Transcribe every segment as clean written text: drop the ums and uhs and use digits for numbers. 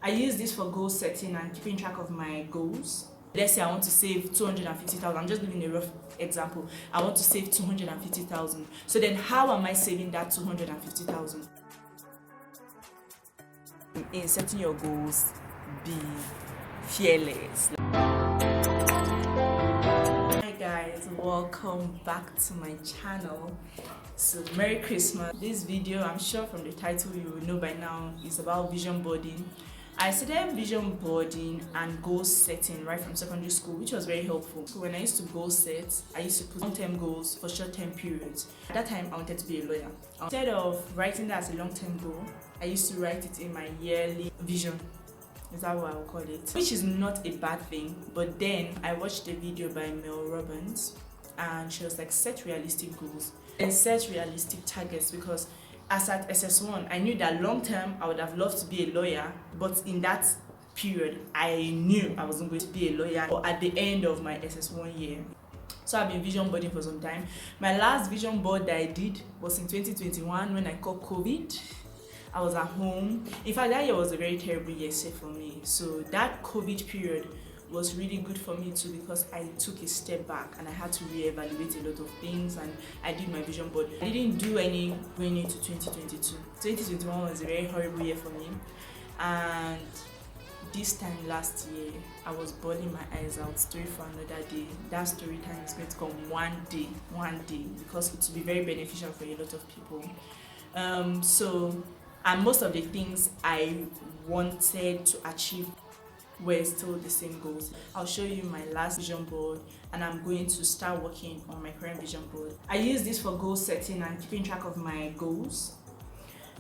I use this for goal setting and keeping track of my goals. Let's say I want to save 250,000. I'm just giving a rough example. I want to save 250,000. So then how am I saving that 250,000? In setting your goals, be fearless. Hi guys, welcome back to my channel. So Merry Christmas. This video, I'm sure from the title you will know by now, is about vision boarding. I started vision boarding and goal setting right from secondary school, which was very helpful. So when I used to goal set, I used to put long-term goals for short-term periods. At that time, I wanted to be a lawyer. Instead of writing that as a long-term goal, I used to write it in my yearly vision. Is that what I would call it? Which is not a bad thing. But then I watched a video by Mel Robbins, and she was like, set realistic goals and set realistic targets, because as at SS1, I knew that long term I would have loved to be a lawyer, but in that period, I knew I wasn't going to be a lawyer or at the end of my SS1 year. So I've been vision boarding for some time. My last vision board that I did was in 2021 when I caught COVID. I was at home. In fact, that year was a very terrible year for me. So that COVID period was really good for me too, because I took a step back and I had to reevaluate a lot of things, and I did my vision board. I didn't do any going into 2022. 2021 was a very horrible year for me, and this time last year I was bawling my eyes out. Story for another day. That story time is going to come one day, because it will be very beneficial for a lot of people. And most of the things I wanted to achieve were still the same goals. I'll show you my last vision board, and I'm going to start working on my current vision board. I use this for goal setting and keeping track of my goals.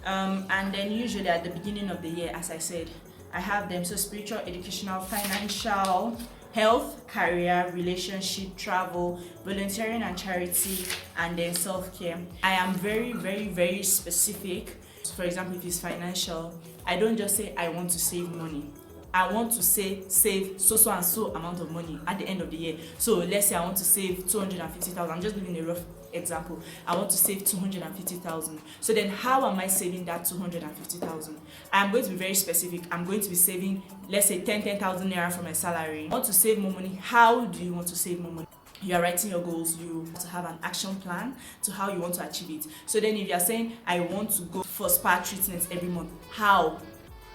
And then usually at the beginning of the year, as I said, I have them. So spiritual, educational, financial, health, career, relationship, travel, volunteering and charity, and then self-care. I am very, very, very specific. For example, if it's financial, I don't just say I want to save money. I want to save so and so amount of money at the end of the year. So let's say I want to save 250,000. I'm just giving a rough example. I want to save 250,000. So then how am I saving that 250,000? I'm going to be very specific. I'm going to be saving, let's say 10,000 naira from my salary. I want to save more money. How do you want to save more money? You are writing your goals. You have to have an action plan to how you want to achieve it. So then if you are saying I want to go for spa treatments every month, how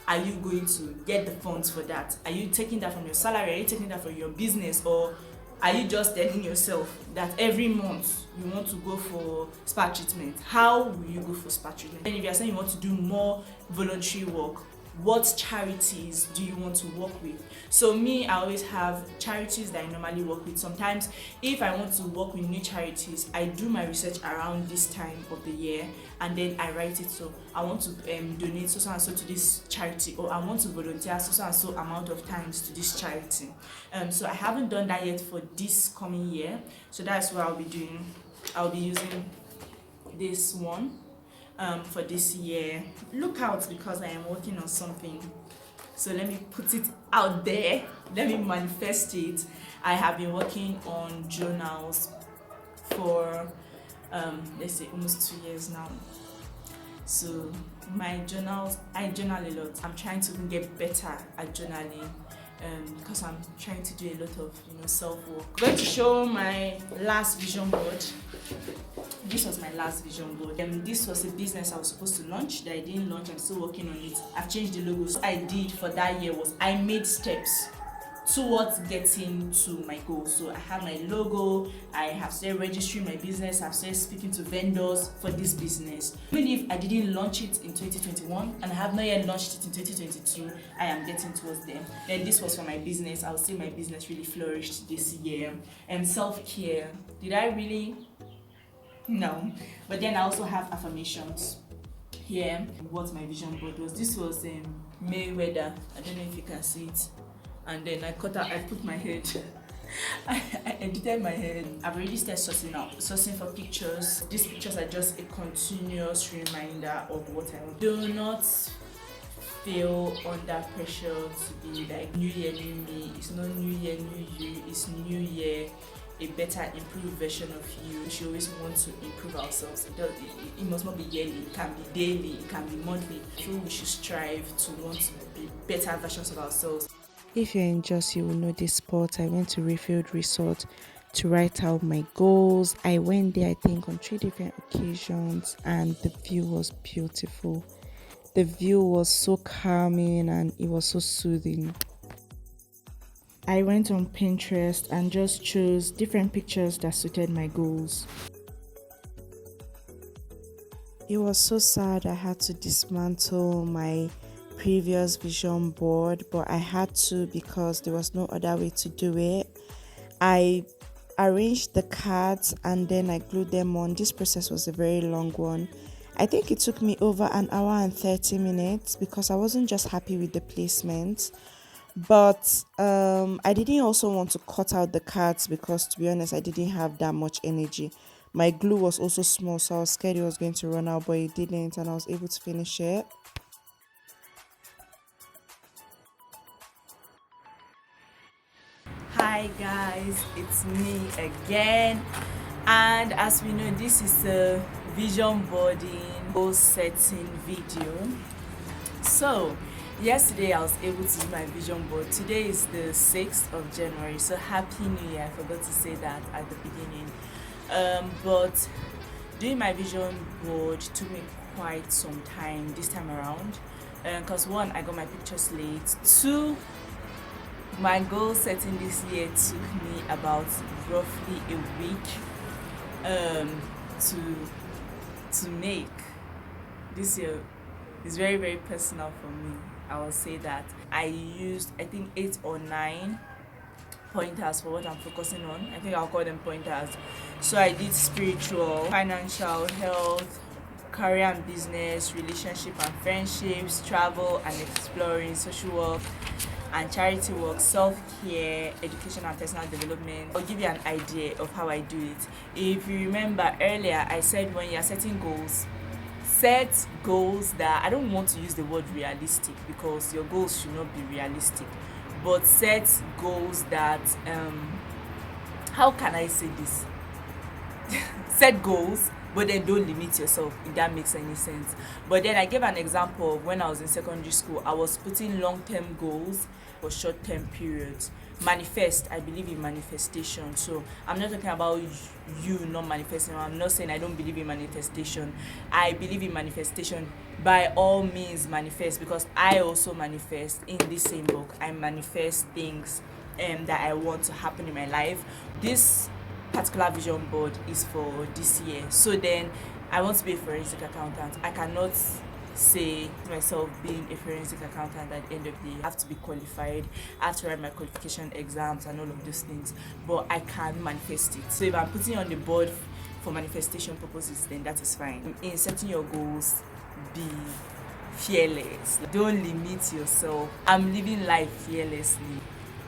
are you going to get the funds for that? Are you taking that from your salary? Are you taking that from your business? Or are you just telling yourself that every month you want to go for spa treatment? How will you go for spa treatment? And if you're saying you want to do more voluntary work, what charities do you want to work with? So me, I always have charities that I normally work with. Sometimes if I want to work with new charities, I do my research around this time of the year, and then I write it. So I want to donate so and so to this charity, or I want to volunteer so and so amount of times to this charity. So I haven't done that yet for this coming year. So that's what I'll be doing. I'll be using this one for this year. Look out, because I am working on something. So let me put it out there. Let me manifest it. I have been working on journals for let's say almost 2 years now. So my journals, I journal a lot. I'm trying to get better at journaling, because I'm trying to do a lot of self-work. I'm going to show my last vision board. This was my last vision board. This was a business I was supposed to launch that I didn't launch. I'm still working on it. I've changed the logo. So what I did for that year was I made steps towards getting to my goal. So I have my logo, I have started registering my business, I've started speaking to vendors for this business. Even if I didn't launch it in 2021 and I have not yet launched it in 2022, I am getting towards them. Then this was for my business. I would say my business really flourished this year. And self-care, did I really? No. But then I also have affirmations here. What my vision board was. This was Mayweather. I don't know if you can see it. And then I put my head. I edited my head. I've already started sourcing for pictures. These pictures are just a continuous reminder of what I want. Do not feel under pressure to be like new year, new me. It's not new year, new you. It's new year, a better improved version of you. We should always want to improve ourselves. It must not be yearly, it can be daily, it can be monthly. I feel we should strive to want to be better versions of ourselves. If you're in Jos, you will know this spot. I went to Rayfield Resort to write out my goals. I went there, I think, on 3 different occasions, and the view was beautiful. The view was so calming and it was so soothing. I went on Pinterest and just chose different pictures that suited my goals. It was so sad I had to dismantle my previous vision board, but I had to because there was no other way to do it. I arranged the cards and then I glued them on. This process was a very long one. I think it took me over an hour and 30 minutes because I wasn't just happy with the placement, but I didn't also want to cut out the cards because, to be honest, I didn't have that much energy. My glue was also small, so I was scared it was going to run out, but it didn't, and I was able to finish it. Hi guys, it's me again, and as we know, this is a vision boarding goal setting video. So yesterday I was able to do my vision board. Today is the 6th of January, so happy new year. I forgot to say that at the beginning. But doing my vision board took me quite some time this time around, because one, I got my pictures late. Two, my goal setting this year took me about roughly a week to make. This year is very, very personal for me. I will say that I used, I think, 8 or 9 pointers for what I'm focusing on. I think I'll call them pointers. So I did spiritual, financial, health, career and business, relationship and friendships, travel and exploring, social work and charity work, self-care, education and personal development. I'll give you an idea of how I do it. If you remember earlier, I said when you're setting goals, set goals that, I don't want to use the word realistic because your goals should not be realistic, but set goals that, how can I say this? Set goals, but then don't limit yourself, if that makes any sense. But then I gave an example of when I was in secondary school. I was putting long-term goals for short-term periods. Manifest, I believe in manifestation. So I'm not talking about you not manifesting. I'm not saying I don't believe in manifestation. I believe in manifestation. By all means manifest, because I also manifest in this same book. I manifest things that I want to happen in my life. This particular vision board is for this year. So then I want to be a forensic accountant. I cannot say to myself being a forensic accountant at the end of the day. I have to be qualified, I have to write my qualification exams and all of those things, but I can manifest it. So if I'm putting it on the board for manifestation purposes, then that is fine. In setting your goals, be fearless. Don't limit yourself. I'm living life fearlessly.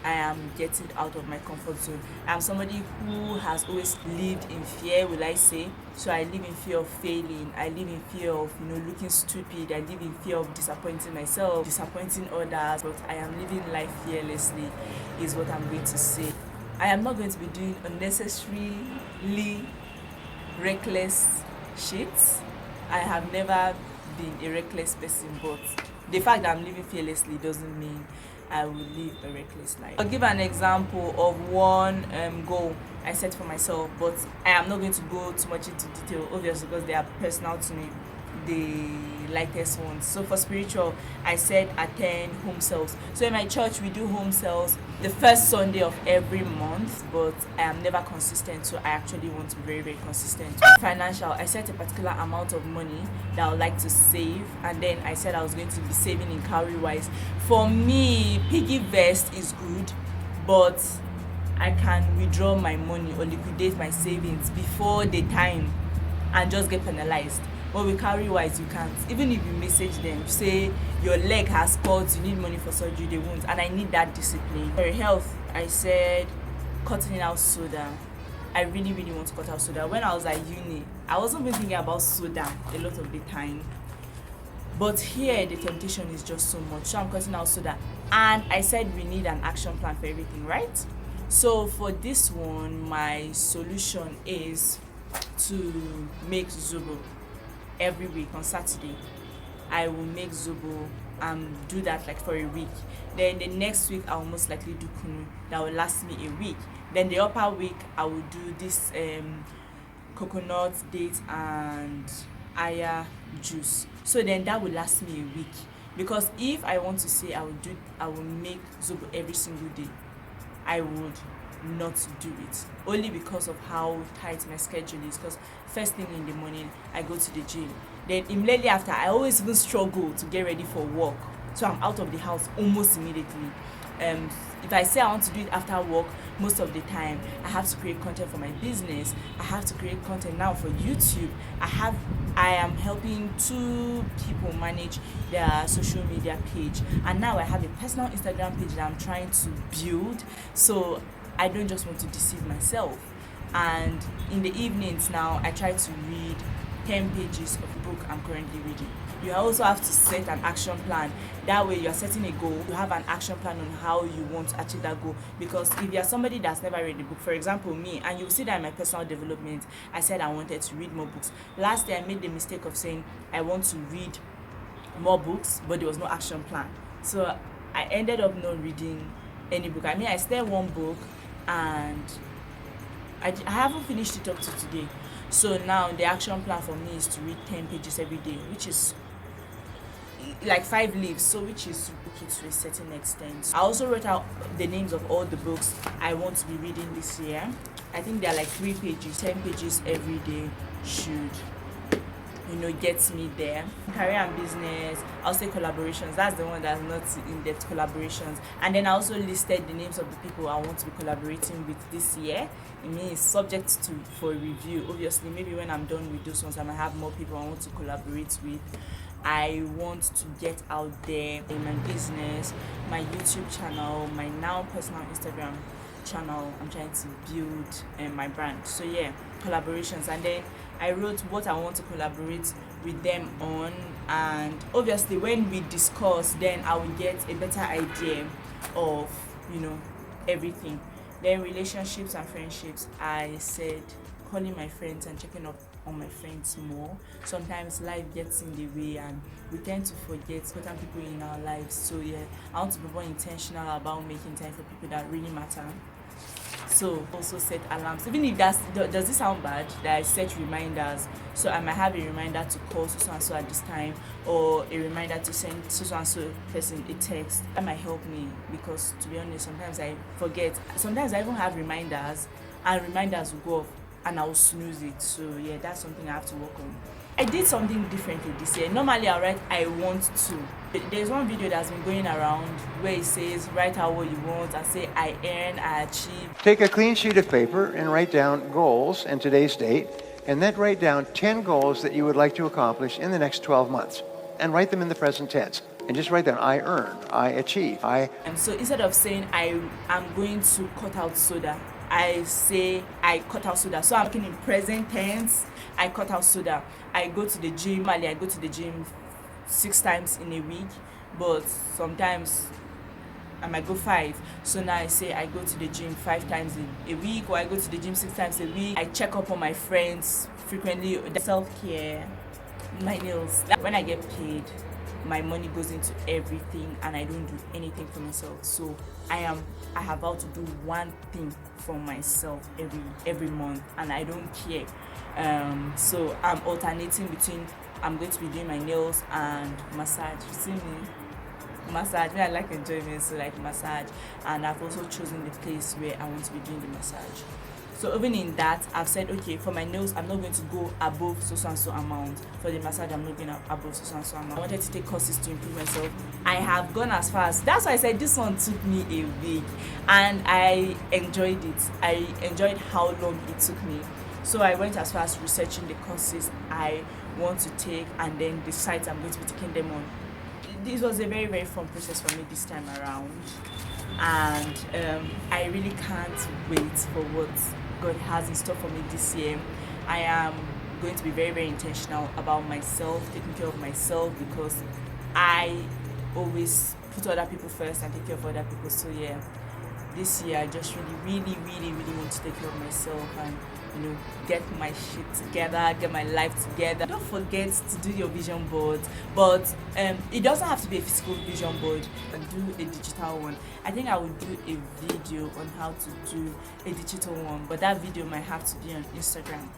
I am getting out of my comfort zone. I'm somebody who has always lived in fear, will I say. So I live in fear of failing. I live in fear of, looking stupid. I live in fear of disappointing myself, disappointing others. But I am living life fearlessly, is what I'm going to say. I am not going to be doing unnecessarily reckless shit. I have never been a reckless person, but the fact that I'm living fearlessly doesn't mean I will live a reckless life. I'll give an example of one goal I set for myself, but I am not going to go too much into detail, obviously, because they are personal to me, the lightest ones. So for spiritual, I said attend home cells. So in my church, we do home cells the first Sunday of every month, but I am never consistent, so I actually want to be very, very consistent. Financial, I set a particular amount of money that I would like to save, and then I said I was going to be saving in calorie-wise. For me, piggy vest is good, but I can withdraw my money or liquidate my savings before the time and just get penalized. But with calorie-wise, you can't. Even if you message them, say your leg has spots, you need money for surgery, they won't. And I need that discipline. For health, I said cutting out soda. I really, really want to cut out soda. When I was at uni, I wasn't even thinking about soda a lot of the time. But here, the temptation is just so much. So I'm cutting out soda. And I said we need an action plan for everything, right? So for this one, my solution is to make zobo every week on Saturday. I will make zobo and do that like for a week. Then the next week I will most likely do kunu that will last me a week. Then the upper week I will do this coconut, date and aya juice. So then that will last me a week. Because if I want to say I will make zobo every single day, I would not do it, only because of how tight my schedule is. Because first thing in the morning I go to the gym, then immediately after I always even struggle to get ready for work, so I'm out of the house almost immediately. If I say I want to do it after work, most of the time I have to create content for my business. I have to create content now for YouTube. I am helping 2 people manage their social media page, and now I have a personal Instagram page that I'm trying to build. So I don't just want to deceive myself. And in the evenings now I try to read 10 pages of the book I'm currently reading. You also have to set an action plan. That way you're setting a goal, you have an action plan on how you want to achieve that goal. Because if you're somebody that's never read a book, for example me, and you'll see that in my personal development, I said I wanted to read more books. Last year I made the mistake of saying I want to read more books, but there was no action plan. So I ended up not reading any book. I mean, I started one book and I haven't finished it up to today. So now the action plan for me is to read 10 pages every day, which is like 5 leaves, so which is okay to a certain extent. I also wrote out the names of all the books I want to be reading this year. I think they're like 3 pages. 10 pages every day should gets me there. Career and business, I'll say collaborations. That's the one that's not in-depth collaborations. And then I also listed the names of the people I want to be collaborating with this year. It means subject to for review. Obviously, maybe when I'm done with those ones, I might have more people I want to collaborate with. I want to get out there in my business, my YouTube channel, my now personal Instagram channel. I'm trying to build my brand. So yeah, collaborations. And then I wrote what I want to collaborate with them on, and obviously when we discuss, then I will get a better idea of everything. Then relationships and friendships, I said calling my friends and checking up on my friends more. Sometimes life gets in the way and we tend to forget certain people in our lives. So yeah, I want to be more intentional about making time for people that really matter. So also set alarms, even if does this sound bad that I set reminders. So I might have a reminder to call so and so at this time, or a reminder to send so and so person a text. That might help me, because to be honest, sometimes I forget. Sometimes I even have reminders and reminders will go off and I'll snooze it. So yeah, that's something I have to work on. I did something differently this year. Normally I write I want to. There's one video that's been going around where it says write out what you want and say I earn, I achieve. Take a clean sheet of paper and write down goals and today's date, and then write down 10 goals that you would like to accomplish in the next 12 months. And write them in the present tense. And just write down I earn, I achieve, I... And so instead of saying I am going to cut out soda, I say I cut out soda. So I'm looking in present tense. I cut out soda. I go to the gym. Normally I go to the gym 6 times in a week, but sometimes I might go 5. So now I say I go to the gym 5 times in a week, or I go to the gym 6 times a week. I check up on my friends frequently. Self-care, my nails. When I get paid, my money goes into everything and I don't do anything for myself. So I have vowed to do one thing for myself every month, and I don't care. So I'm alternating between I'm going to be doing my nails and massage. You see me? Massage. I like enjoyment, so like massage. And I've also chosen the place where I want to be doing the massage. So even in that, I've said, okay, for my nails, I'm not going to go above so and so amount. For the massage, I'm not going above so and so amount. I wanted to take courses to improve myself. I have gone as far as, that's why I said this one took me a week. And I enjoyed it. I enjoyed how long it took me. So I went as far as researching the courses I want to take and then the sites I'm going to be taking them on. This was a very, very fun process for me this time around. And I really can't wait for what God has in store for me this year. I am going to be very, very intentional about myself, taking care of myself, because I always put other people first and take care of other people. So yeah, this year I just really want to take care of myself and get my shit together, get my life together. Don't forget to do your vision board, but it doesn't have to be a physical vision board. And do a digital one. I think I will do a video on how to do a digital one, but that video might have to be on Instagram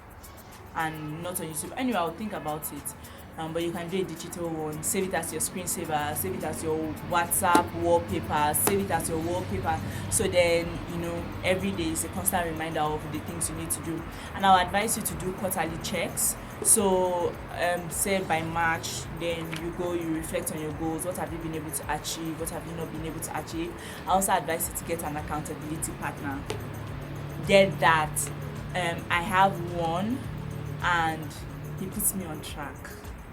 and not on YouTube. Anyway, I'll think about it. But you can do a digital one. Save it as your screensaver, save it as your WhatsApp wallpaper, save it as your wallpaper. So then, every day is a constant reminder of the things you need to do. And I'll advise you to do quarterly checks. So, say by March, then you reflect on your goals. What have you been able to achieve? What have you not been able to achieve? I also advise you to get an accountability partner. Get that. I have one, and he puts me on track.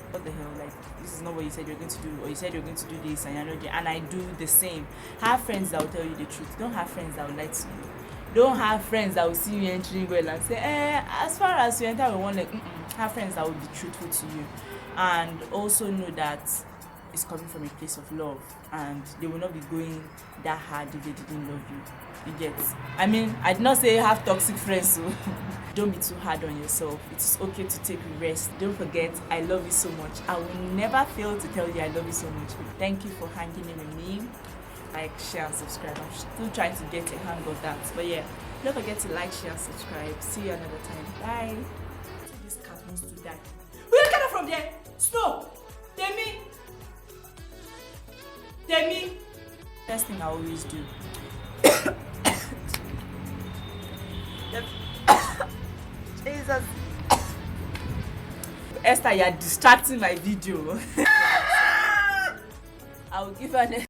What the hell, like, this is not what you said you're going to do, or you said you're going to do this and you're not doing, and I do the same. Have friends that will tell you the truth. Don't have friends that will lie to you. Don't have friends that will see you entering well and say, as far as you enter with one leg. Have friends that will be truthful to you, and also know that it's coming from a place of love, and they will not be going that hard if they didn't love you. You get? I mean, I did not say have toxic friends, so don't be too hard on yourself. It's okay to take a rest. Don't forget, I love you so much. I will never fail to tell you I love you so much. Thank you for hanging in with me. Like, share, and subscribe. I'm still trying to get a hang of that. But yeah, don't forget to like, share, and subscribe. See you another time. Bye. This cat wants to die. Will you get her from there? Stop! Demi! First thing I always do. Jesus. Esther, you're distracting my video. I will give her